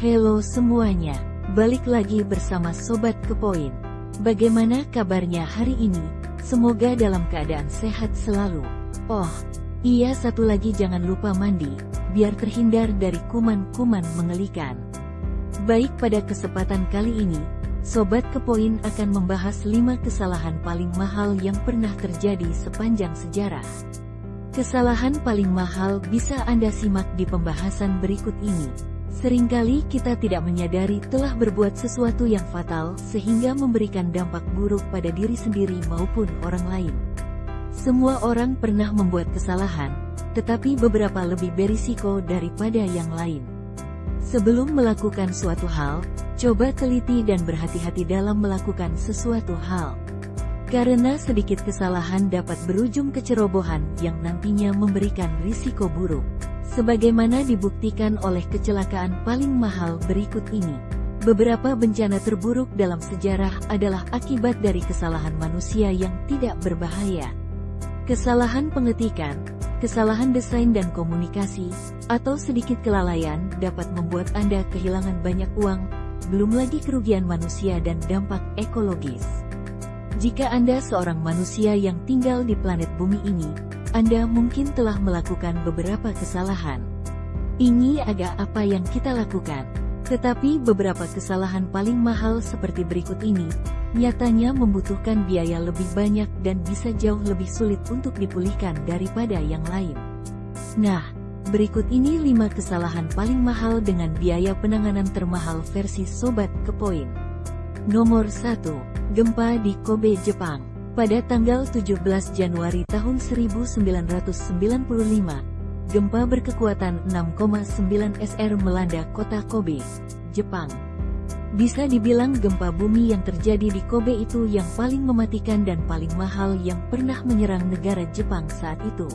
Halo semuanya, balik lagi bersama Sobat Kepoin. Bagaimana kabarnya hari ini? Semoga dalam keadaan sehat selalu. Oh, iya, satu lagi, jangan lupa mandi, biar terhindar dari kuman-kuman mengerikan. Baik, pada kesempatan kali ini, Sobat Kepoin akan membahas 5 kesalahan paling mahal yang pernah terjadi sepanjang sejarah. Kesalahan paling mahal bisa Anda simak di pembahasan berikut ini. Seringkali kita tidak menyadari telah berbuat sesuatu yang fatal sehingga memberikan dampak buruk pada diri sendiri maupun orang lain. Semua orang pernah membuat kesalahan, tetapi beberapa lebih berisiko daripada yang lain. Sebelum melakukan suatu hal, coba teliti dan berhati-hati dalam melakukan sesuatu hal. Karena sedikit kesalahan dapat berujung kecerobohan yang nantinya memberikan risiko buruk. Sebagaimana dibuktikan oleh kecelakaan paling mahal berikut ini. Beberapa bencana terburuk dalam sejarah adalah akibat dari kesalahan manusia yang tidak berbahaya. Kesalahan pengetikan, kesalahan desain dan komunikasi, atau sedikit kelalaian dapat membuat Anda kehilangan banyak uang, belum lagi kerugian manusia dan dampak ekologis. Jika Anda seorang manusia yang tinggal di planet bumi ini, Anda mungkin telah melakukan beberapa kesalahan. Ini agak apa yang kita lakukan. Tetapi beberapa kesalahan paling mahal seperti berikut ini, nyatanya membutuhkan biaya lebih banyak dan bisa jauh lebih sulit untuk dipulihkan daripada yang lain. Nah, berikut ini 5 kesalahan paling mahal dengan biaya penanganan termahal versi Sobat Kepoin. Nomor 1. Gempa di Kobe, Jepang. Pada tanggal 17 Januari tahun 1995, gempa berkekuatan 6,9 SR melanda kota Kobe, Jepang. Bisa dibilang gempa bumi yang terjadi di Kobe itu yang paling mematikan dan paling mahal yang pernah menyerang negara Jepang saat itu.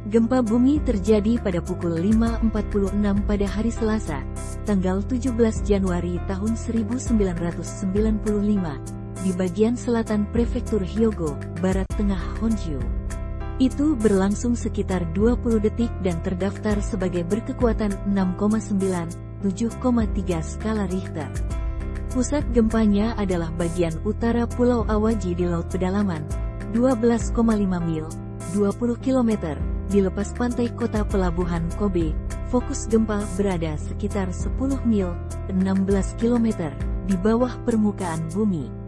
Gempa bumi terjadi pada pukul 5.46 pada hari Selasa, tanggal 17 Januari tahun 1995. Di bagian selatan prefektur Hyogo, barat tengah Honshu. Itu berlangsung sekitar 20 detik dan terdaftar sebagai berkekuatan 6,9, 7,3 skala Richter. Pusat gempanya adalah bagian utara Pulau Awaji di Laut Pedalaman, 12,5 mil, 20 km, di lepas pantai kota pelabuhan Kobe. Fokus gempa berada sekitar 10 mil, 16 km, di bawah permukaan bumi.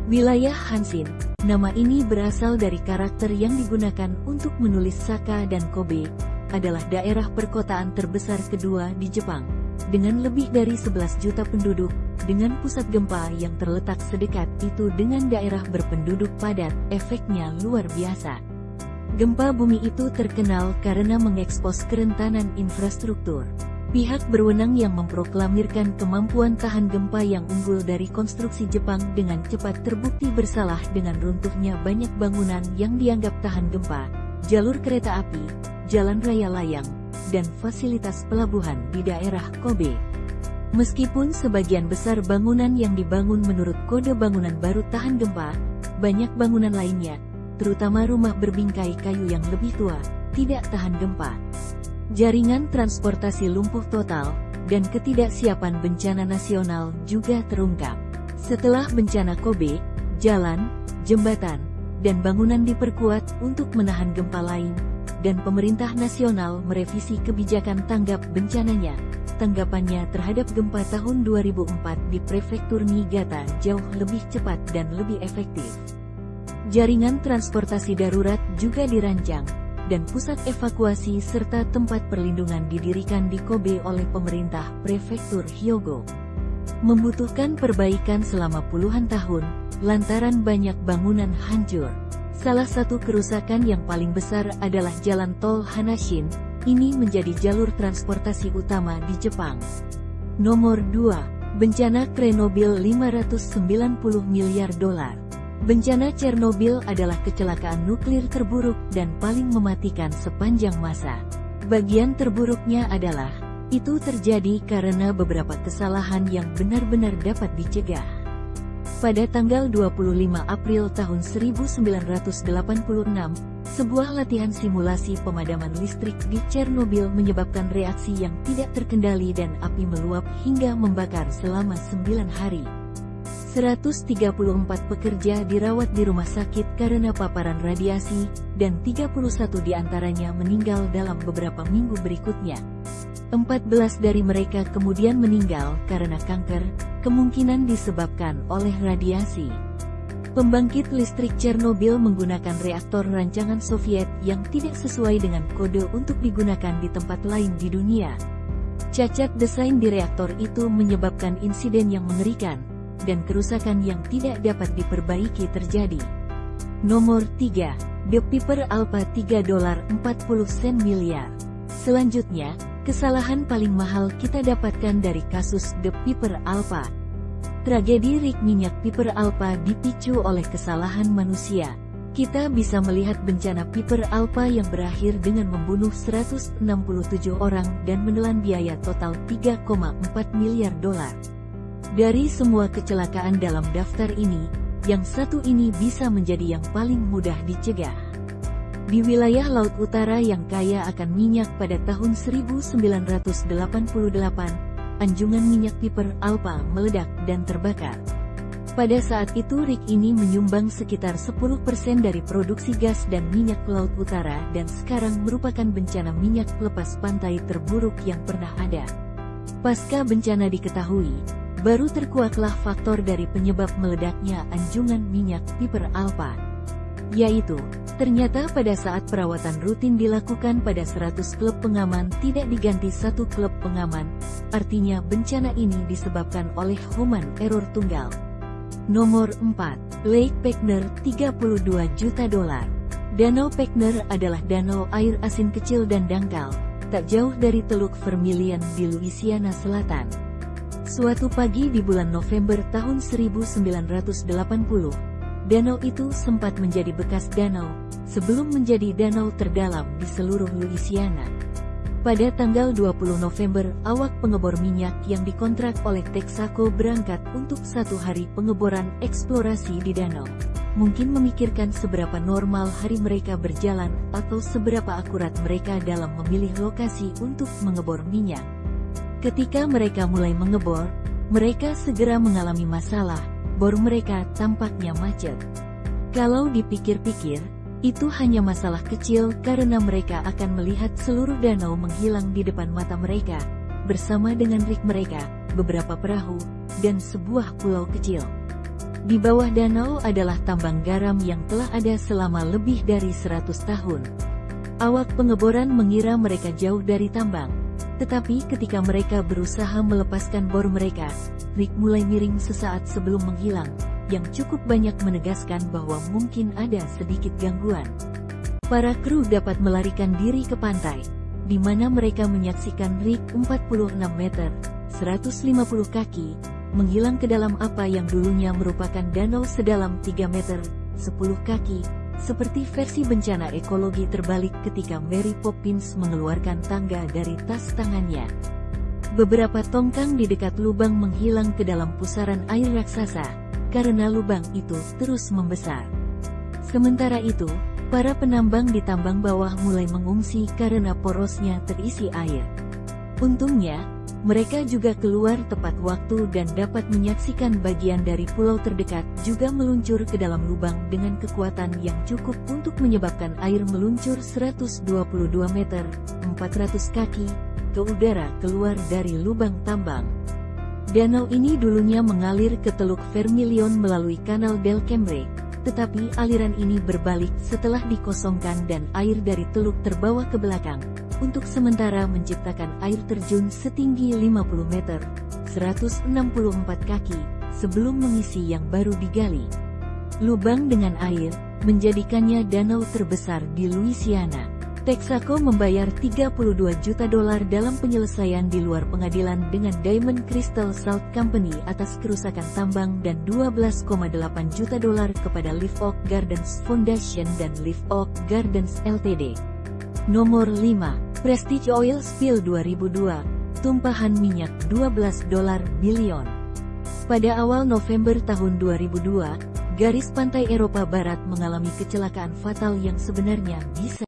Wilayah Hanshin, nama ini berasal dari karakter yang digunakan untuk menulis Saka, dan Kobe adalah daerah perkotaan terbesar kedua di Jepang, dengan lebih dari 11 juta penduduk, dengan pusat gempa yang terletak sedekat itu dengan daerah berpenduduk padat. Efeknya luar biasa. Gempa bumi itu terkenal karena mengekspos kerentanan infrastruktur. Pihak berwenang yang memproklamirkan kemampuan tahan gempa yang unggul dari konstruksi Jepang dengan cepat terbukti bersalah dengan runtuhnya banyak bangunan yang dianggap tahan gempa, jalur kereta api, jalan raya layang, dan fasilitas pelabuhan di daerah Kobe. Meskipun sebagian besar bangunan yang dibangun menurut kode bangunan baru tahan gempa, banyak bangunan lainnya, terutama rumah berbingkai kayu yang lebih tua, tidak tahan gempa. Jaringan transportasi lumpuh total, dan ketidaksiapan bencana nasional juga terungkap. Setelah bencana Kobe, jalan, jembatan, dan bangunan diperkuat untuk menahan gempa lain, dan pemerintah nasional merevisi kebijakan tanggap bencananya. Tanggapannya terhadap gempa tahun 2004 di prefektur Niigata jauh lebih cepat dan lebih efektif. Jaringan transportasi darurat juga dirancang, dan pusat evakuasi serta tempat perlindungan didirikan di Kobe oleh pemerintah prefektur Hyogo. Membutuhkan perbaikan selama puluhan tahun, lantaran banyak bangunan hancur. Salah satu kerusakan yang paling besar adalah jalan tol Hanashin, ini menjadi jalur transportasi utama di Jepang. Nomor 2. Bencana Chernobyl, 590 miliar dolar. Bencana Chernobyl adalah kecelakaan nuklir terburuk dan paling mematikan sepanjang masa. Bagian terburuknya adalah, itu terjadi karena beberapa kesalahan yang benar-benar dapat dicegah. Pada tanggal 25 April tahun 1986, Sebuah latihan simulasi pemadaman listrik di Chernobyl menyebabkan reaksi yang tidak terkendali dan api meluap hingga membakar selama 9 hari. 134 pekerja dirawat di rumah sakit karena paparan radiasi, dan 31 diantaranya meninggal dalam beberapa minggu berikutnya. 14 dari mereka kemudian meninggal karena kanker, kemungkinan disebabkan oleh radiasi. Pembangkit listrik Chernobyl menggunakan reaktor rancangan Soviet yang tidak sesuai dengan kode untuk digunakan di tempat lain di dunia. Cacat desain di reaktor itu menyebabkan insiden yang mengerikan, dan kerusakan yang tidak dapat diperbaiki terjadi. Nomor 3. The Piper Alpha $3.40 miliar. Selanjutnya, kesalahan paling mahal kita dapatkan dari kasus The Piper Alpha. Tragedi rig minyak Piper Alpha dipicu oleh kesalahan manusia. Kita bisa melihat bencana Piper Alpha yang berakhir dengan membunuh 167 orang dan menelan biaya total $3,4 miliar. Dari semua kecelakaan dalam daftar ini, yang satu ini bisa menjadi yang paling mudah dicegah. Di wilayah Laut Utara yang kaya akan minyak pada tahun 1988, anjungan minyak Piper Alpha meledak dan terbakar. Pada saat itu rig ini menyumbang sekitar 10% dari produksi gas dan minyak Laut Utara dan sekarang merupakan bencana minyak lepas pantai terburuk yang pernah ada. Pasca bencana diketahui, baru terkuaklah faktor dari penyebab meledaknya anjungan minyak Piper Alpha. Yaitu, ternyata pada saat perawatan rutin dilakukan pada 100 klub pengaman tidak diganti 1 klub pengaman, artinya bencana ini disebabkan oleh human error tunggal. Nomor 4. Lake Pechner $32 juta. Danau Pechner adalah danau air asin kecil dan dangkal, tak jauh dari Teluk Vermilion di Louisiana Selatan. Suatu pagi di bulan November tahun 1980, danau itu sempat menjadi bekas danau, sebelum menjadi danau terdalam di seluruh Louisiana. Pada tanggal 20 November, awak pengebor minyak yang dikontrak oleh Texaco berangkat untuk 1 hari pengeboran eksplorasi di danau. Mungkin memikirkan seberapa normal hari mereka berjalan, atau seberapa akurat mereka dalam memilih lokasi untuk mengebor minyak. Ketika mereka mulai mengebor, mereka segera mengalami masalah. Bor mereka tampaknya macet. Kalau dipikir-pikir, itu hanya masalah kecil karena mereka akan melihat seluruh danau menghilang di depan mata mereka, bersama dengan rig mereka, beberapa perahu, dan sebuah pulau kecil. Di bawah danau adalah tambang garam yang telah ada selama lebih dari 100 tahun. Awak pengeboran mengira mereka jauh dari tambang, tetapi ketika mereka berusaha melepaskan bor mereka, rig mulai miring sesaat sebelum menghilang, yang cukup banyak menegaskan bahwa mungkin ada sedikit gangguan. Para kru dapat melarikan diri ke pantai, di mana mereka menyaksikan rig 46 meter, 150 kaki, menghilang ke dalam apa yang dulunya merupakan danau sedalam 3 meter, 10 kaki, seperti versi bencana ekologi terbalik ketika Mary Poppins mengeluarkan tangga dari tas tangannya. Beberapa tongkang di dekat lubang menghilang ke dalam pusaran air raksasa, karena lubang itu terus membesar. Sementara itu, para penambang di tambang bawah mulai mengungsi karena porosnya terisi air. Untungnya, mereka juga keluar tepat waktu dan dapat menyaksikan bagian dari pulau terdekat juga meluncur ke dalam lubang dengan kekuatan yang cukup untuk menyebabkan air meluncur 122 meter, 400 kaki, ke udara keluar dari lubang tambang. Danau ini dulunya mengalir ke Teluk Vermilion melalui Kanal del Cambre, tetapi aliran ini berbalik setelah dikosongkan dan air dari teluk terbawa ke belakang, untuk sementara menciptakan air terjun setinggi 50 meter, 164 kaki, sebelum mengisi yang baru digali. Lubang dengan air, menjadikannya danau terbesar di Louisiana. Texaco membayar $32 juta dalam penyelesaian di luar pengadilan dengan Diamond Crystal Salt Company atas kerusakan tambang dan $12,8 juta kepada Live Oak Gardens Foundation dan Live Oak Gardens Ltd. Nomor 5. Prestige Oil Spill 2002, tumpahan minyak $12 bilion. Pada awal November tahun 2002, garis pantai Eropa Barat mengalami kecelakaan fatal yang sebenarnya bisa